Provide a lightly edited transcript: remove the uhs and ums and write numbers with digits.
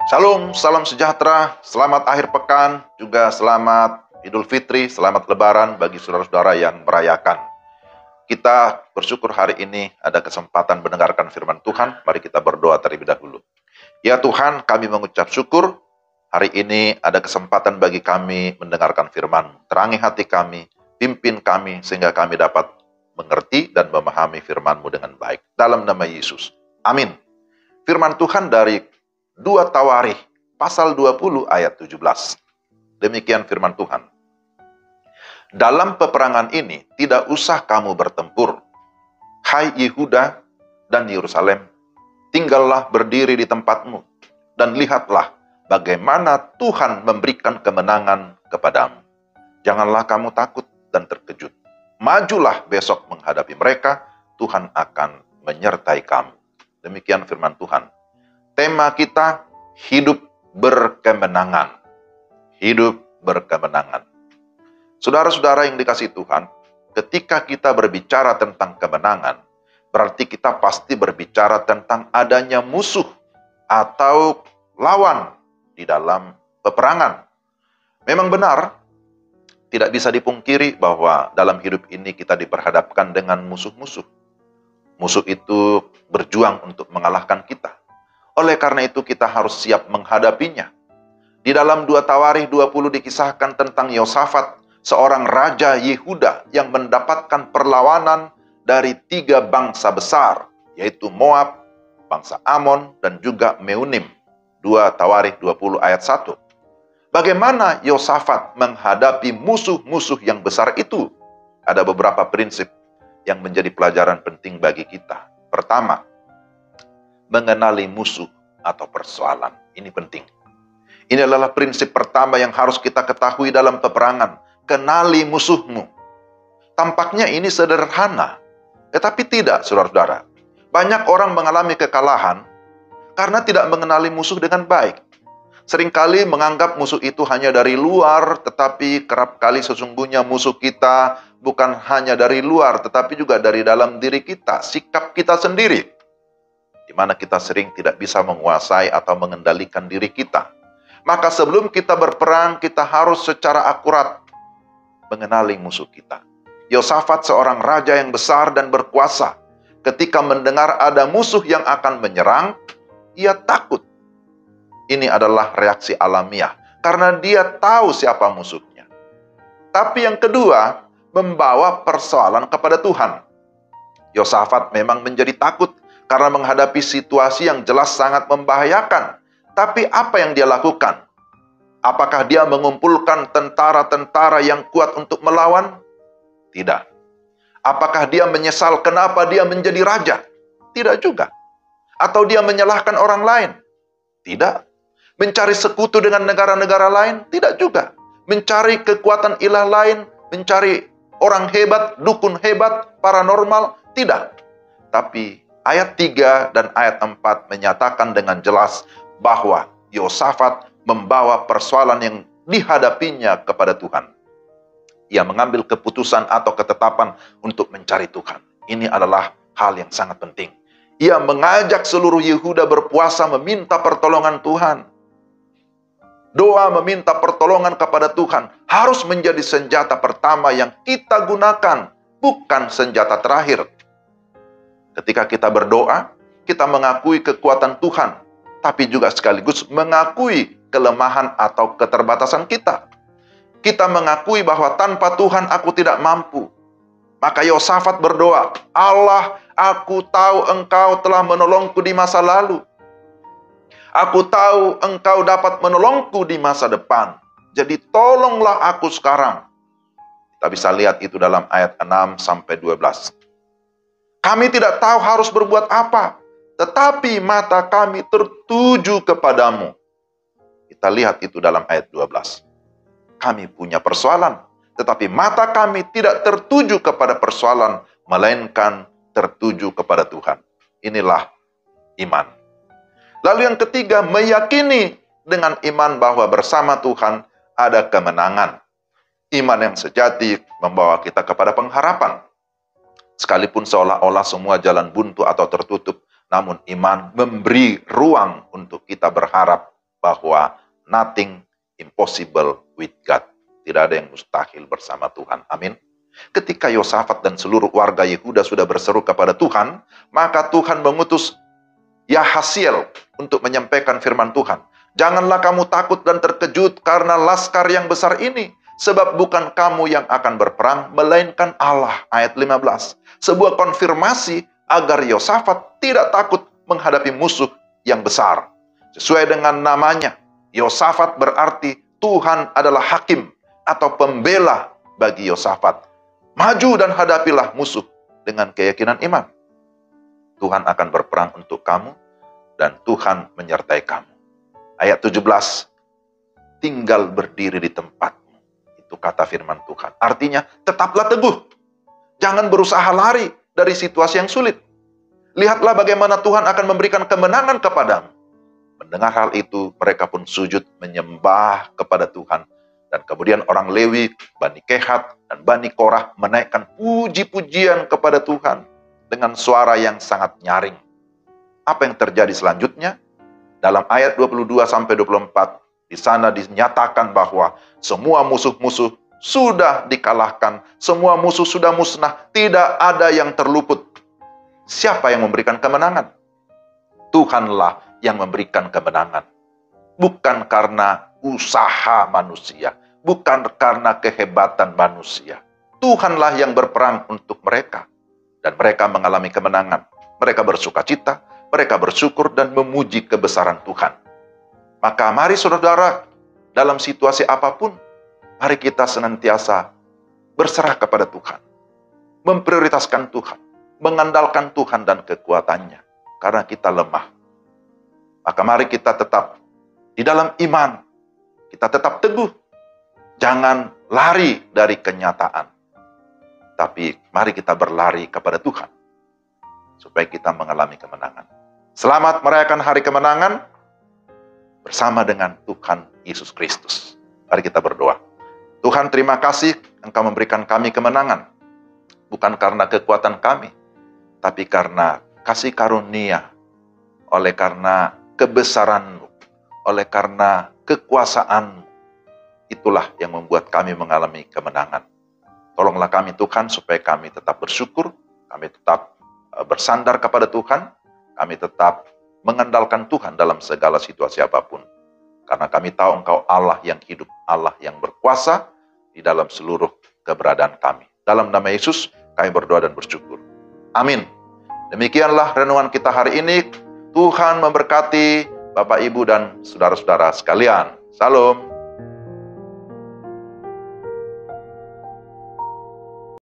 Shalom, salam sejahtera, selamat akhir pekan, juga selamat Idul Fitri, selamat Lebaran bagi saudara-saudara yang merayakan. Kita bersyukur hari ini ada kesempatan mendengarkan firman Tuhan. Mari kita berdoa terlebih dahulu. Ya Tuhan, kami mengucap syukur. Hari ini ada kesempatan bagi kami mendengarkan firman. Terangi hati kami, pimpin kami sehingga kami dapat mengerti dan memahami firman-Mu dengan baik. Dalam nama Yesus. Amin. Firman Tuhan dari 2 Tawarikh pasal 20 ayat 17. Demikian firman Tuhan. Dalam peperangan ini tidak usah kamu bertempur. Hai Yehuda dan Yerusalem, tinggallah berdiri di tempatmu dan lihatlah bagaimana Tuhan memberikan kemenangan kepadamu. Janganlah kamu takut dan terkejut. Majulah besok menghadapi mereka, Tuhan akan menyertai kamu. Demikian firman Tuhan. Tema kita, hidup berkemenangan. Hidup berkemenangan. Saudara-saudara yang dikasihi Tuhan, ketika kita berbicara tentang kemenangan, berarti kita pasti berbicara tentang adanya musuh atau lawan di dalam peperangan. Memang benar, tidak bisa dipungkiri bahwa dalam hidup ini kita diperhadapkan dengan musuh-musuh. Musuh itu berjuang untuk mengalahkan kita. Oleh karena itu kita harus siap menghadapinya. Di dalam 2 Tawarikh 20 dikisahkan tentang Yosafat, seorang raja Yehuda yang mendapatkan perlawanan dari 3 bangsa besar, yaitu Moab, bangsa Amon, dan juga Meunim. 2 Tawarikh 20 ayat 1. Bagaimana Yosafat menghadapi musuh-musuh yang besar itu? Ada beberapa prinsip yang menjadi pelajaran penting bagi kita. Pertama, mengenali musuh atau persoalan. Ini penting. Ini adalah prinsip pertama yang harus kita ketahui dalam peperangan. Kenali musuhmu. Tampaknya ini sederhana, tetapi tidak, saudara-saudara. Banyak orang mengalami kekalahan karena tidak mengenali musuh dengan baik. Seringkali menganggap musuh itu hanya dari luar, tetapi kerap kali sesungguhnya musuh kita bukan hanya dari luar, tetapi juga dari dalam diri kita, sikap kita sendiri. Di mana kita sering tidak bisa menguasai atau mengendalikan diri kita. Maka sebelum kita berperang, kita harus secara akurat mengenali musuh kita. Yosafat seorang raja yang besar dan berkuasa. Ketika mendengar ada musuh yang akan menyerang, ia takut. Ini adalah reaksi alamiah, karena dia tahu siapa musuhnya. Tapi yang kedua, membawa persoalan kepada Tuhan. Yosafat memang menjadi takut, karena menghadapi situasi yang jelas sangat membahayakan. Tapi apa yang dia lakukan? Apakah dia mengumpulkan tentara-tentara yang kuat untuk melawan? Tidak. Apakah dia menyesal kenapa dia menjadi raja? Tidak juga. Atau dia menyalahkan orang lain? Tidak. Mencari sekutu dengan negara-negara lain? Tidak juga. Mencari kekuatan ilah lain? Mencari orang hebat, dukun hebat, paranormal? Tidak. Tapi ayat 3 dan ayat 4 menyatakan dengan jelas bahwa Yosafat membawa persoalan yang dihadapinya kepada Tuhan. Ia mengambil keputusan atau ketetapan untuk mencari Tuhan. Ini adalah hal yang sangat penting. Ia mengajak seluruh Yehuda berpuasa meminta pertolongan Tuhan. Doa meminta pertolongan kepada Tuhan harus menjadi senjata pertama yang kita gunakan, bukan senjata terakhir. Ketika kita berdoa, kita mengakui kekuatan Tuhan, tapi juga sekaligus mengakui kelemahan atau keterbatasan kita. Kita mengakui bahwa tanpa Tuhan aku tidak mampu. Maka Yosafat berdoa, Allah, aku tahu Engkau telah menolongku di masa lalu. Aku tahu Engkau dapat menolongku di masa depan. Jadi tolonglah aku sekarang. Kita bisa lihat itu dalam ayat 6-12. Kami tidak tahu harus berbuat apa, tetapi mata kami tertuju kepadamu. Kita lihat itu dalam ayat 12. Kami punya persoalan, tetapi mata kami tidak tertuju kepada persoalan, melainkan tertuju kepada Tuhan. Inilah iman. Lalu yang ketiga, meyakini dengan iman bahwa bersama Tuhan ada kemenangan. Iman yang sejati membawa kita kepada pengharapan. Sekalipun seolah-olah semua jalan buntu atau tertutup, namun iman memberi ruang untuk kita berharap bahwa nothing impossible with God. Tidak ada yang mustahil bersama Tuhan. Amin. Ketika Yosafat dan seluruh warga Yehuda sudah berseru kepada Tuhan, maka Tuhan mengutus Yahasiel untuk menyampaikan firman Tuhan. Janganlah kamu takut dan terkejut karena laskar yang besar ini, sebab bukan kamu yang akan berperang, melainkan Allah. Ayat 15. Sebuah konfirmasi agar Yosafat tidak takut menghadapi musuh yang besar. Sesuai dengan namanya, Yosafat berarti Tuhan adalah hakim atau pembela bagi Yosafat. Maju dan hadapilah musuh dengan keyakinan iman. Tuhan akan berperang untuk kamu dan Tuhan menyertai kamu. Ayat 17, tinggal berdiri di tempatmu. Itu kata firman Tuhan. Artinya, tetaplah teguh. Jangan berusaha lari dari situasi yang sulit. Lihatlah bagaimana Tuhan akan memberikan kemenangan kepadamu. Mendengar hal itu, mereka pun sujud menyembah kepada Tuhan. Dan kemudian orang Lewi, Bani Kehat, dan Bani Korah menaikkan puji-pujian kepada Tuhan dengan suara yang sangat nyaring. Apa yang terjadi selanjutnya? Dalam ayat 22-24, di sana dinyatakan bahwa semua musuh-musuh sudah dikalahkan, semua musuh sudah musnah, tidak ada yang terluput. Siapa yang memberikan kemenangan? Tuhanlah yang memberikan kemenangan. Bukan karena usaha manusia, bukan karena kehebatan manusia. Tuhanlah yang berperang untuk mereka. Dan mereka mengalami kemenangan. Mereka bersuka cita, mereka bersyukur dan memuji kebesaran Tuhan. Maka mari saudara, dalam situasi apapun, mari kita senantiasa berserah kepada Tuhan. Memprioritaskan Tuhan, mengandalkan Tuhan dan kekuatannya. Karena kita lemah. Maka mari kita tetap di dalam iman. Kita tetap teguh. Jangan lari dari kenyataan. Tapi mari kita berlari kepada Tuhan. Supaya kita mengalami kemenangan. Selamat merayakan hari kemenangan bersama dengan Tuhan Yesus Kristus. Mari kita berdoa. Tuhan, terima kasih Engkau memberikan kami kemenangan. Bukan karena kekuatan kami, tapi karena kasih karunia. Oleh karena kebesaran-Mu, oleh karena kekuasaan-Mu. Itulah yang membuat kami mengalami kemenangan. Tolonglah kami Tuhan supaya kami tetap bersyukur, kami tetap bersandar kepada Tuhan, kami tetap mengandalkan Tuhan dalam segala situasi apapun. Karena kami tahu Engkau Allah yang hidup, Allah yang berkuasa di dalam seluruh keberadaan kami. Dalam nama Yesus, kami berdoa dan bersyukur. Amin. Demikianlah renungan kita hari ini. Tuhan memberkati Bapak, Ibu, dan saudara-saudara sekalian. Salam.